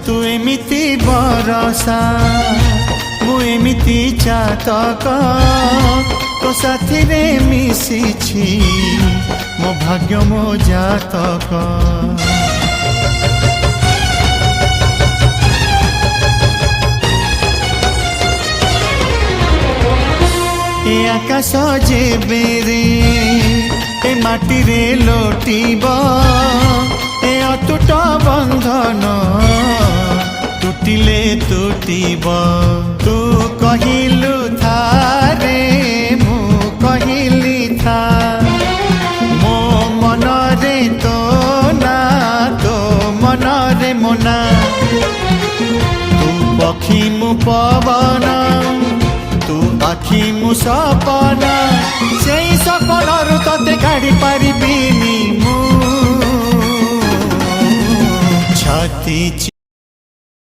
तू एमिति बरसा मु एमिति चातक तो साथी रे मिशिछि मो भाग्य मो जातक। ए आकाश जेबे रे ए माटी रे लोटिब ए अटूट बंधन टूटिले टूटिब। तू कहिलु था रे मु कहिली था मो मन रे तो ना तो मन रे मोना। तू पक्षी मु पवन तू आखि मु सपना से सपनरु तते काढ़ी पारिबिनी मु छाती